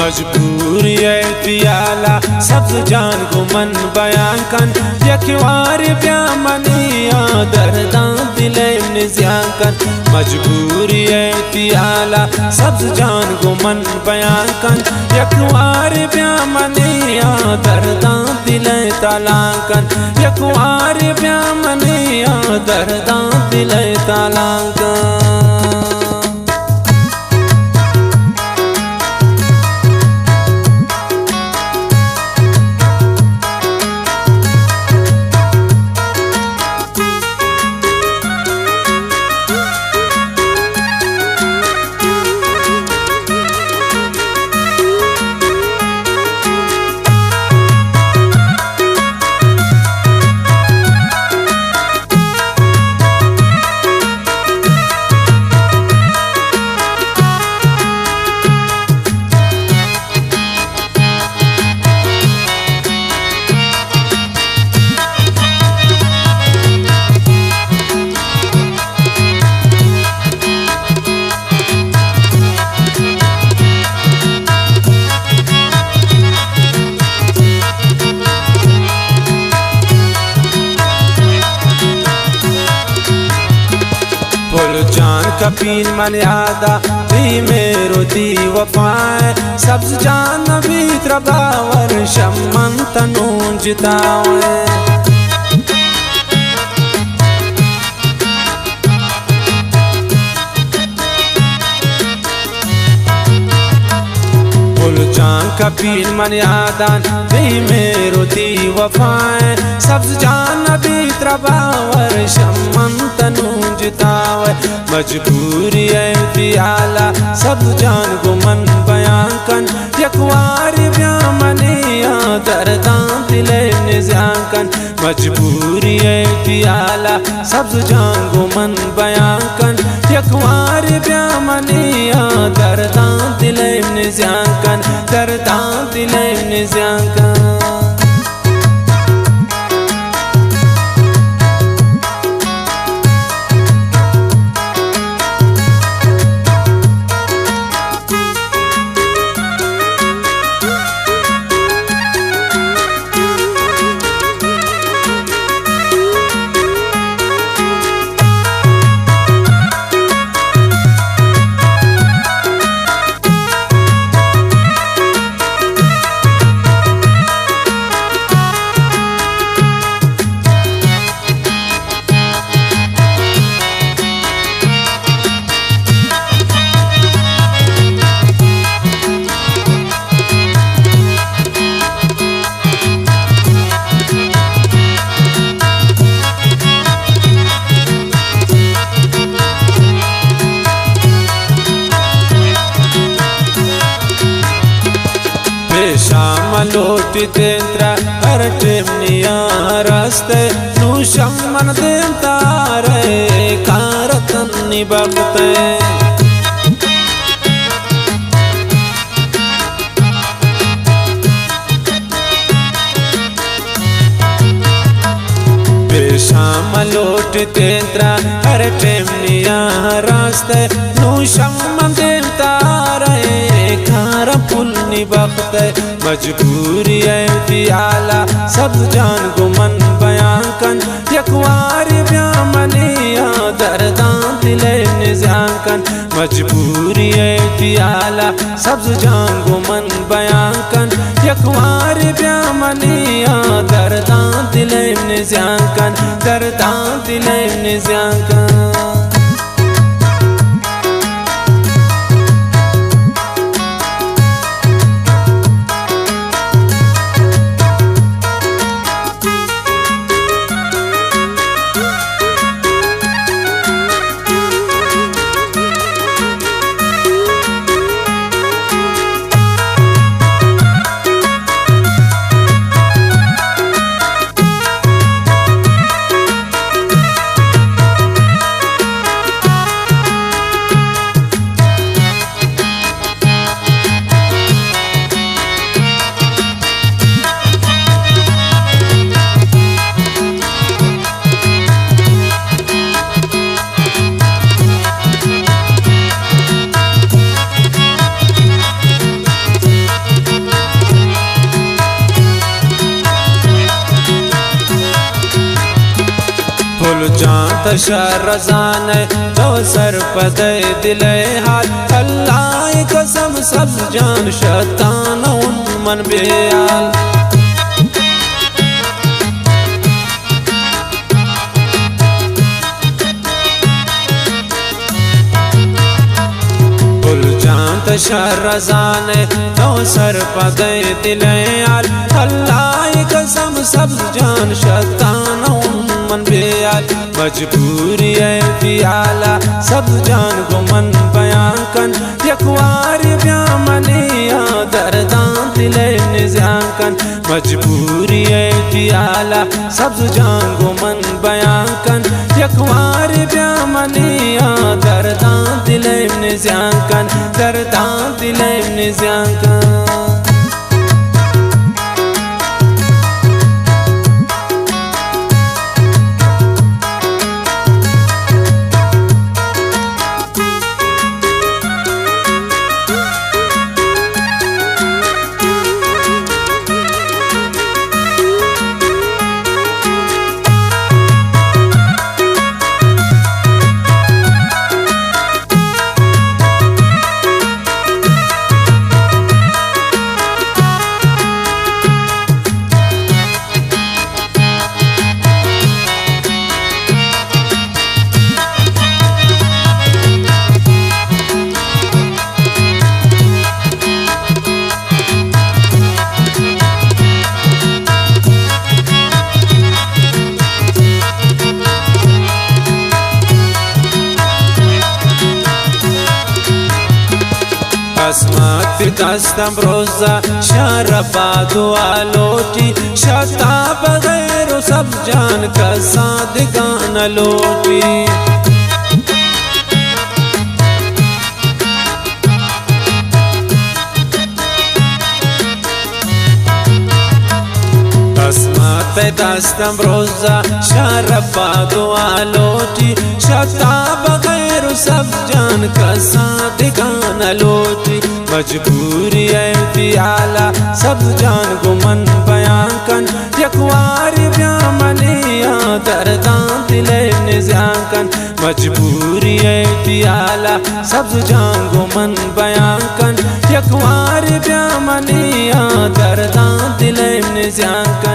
मजबूरी पियाला सब्ज जान को मन बयान कन यकवार ब्यामनिया दर्दा दिले निज़्याकन। मजबूरी पियाला सब्ज जान को मन बयान कन यकवार ब्यामनिया दर्दा दिले तालाकन। यकवार ब्यामनिया दर्दा दिले तालाकन। कपील मर्यादा दी मेरो दी वफाए सब्ज जान भी त्रबावर शमन तनूं जितावे। कपील मर्यादा दी मेरो दी वफाए सब्ज जान भी त्रबावर शमन तनूं जितावे। मजबूरी पियाला सब जान को मन बयान कन यकवार ब्यामनिया दर्दा दिले निज़्याकन। मजबूरी पियाला सब जान को मन बयान कन यकवार ब्यामनिया दर्दा दिले निज़्याकन। दर्दा दिले निज़्याकन। शाम लोट देंद्रा हर टेमनिया रास्ते नू शमन देंता रे कारतन निबते। शाम लोट देंद्रा हर टेमनिया रास्ते नू शमन देंता रे कार पुल निबते। मजबूरी पियाला सब जान को मन बयान कन यकवार ब्यामनिया दर्दा दिले निज़्याकन। मजबूरी पियाला सब जान को मन बयान कन यकवार ब्यामनिया दर्दा दिले निज़्याकन। दर्दा दिले निज़्याकन। कुल जात शरजान तो सर पदे दिले हाल अल्लाह कसम सब जान शैतान मन बेयाल शरजान तो सर पदे दिले हाल अल्लाह कसम सब जान शैतान मन बेयाल मजबूरी है पियाला सब जान को मन बयां कन यकवार ब्या मनिया दर्दां दिले निजां कन मजबूरी है पियाला सब जान को मन बयां कन यकवार ब्या मनिया दर्दां दिले निजां कन दर्दां दिले निजां कन قسمت دستم روزا شربا دعا لوٹی شتا بغیر سب جان کا صادقان لوٹی قسمت دستم روزا شربا دعا لوٹی شتا بغیر سب جان کا صادقان لوٹی मजबूरी है पियाला सब जान को मन बयां कन यकवार ब्या मनिया दर्दां दिले निजां कन मजबूरी है पियाला सब जान को मन बयां कन यकवार ब्या मनिया दर्दां दिले निजां कन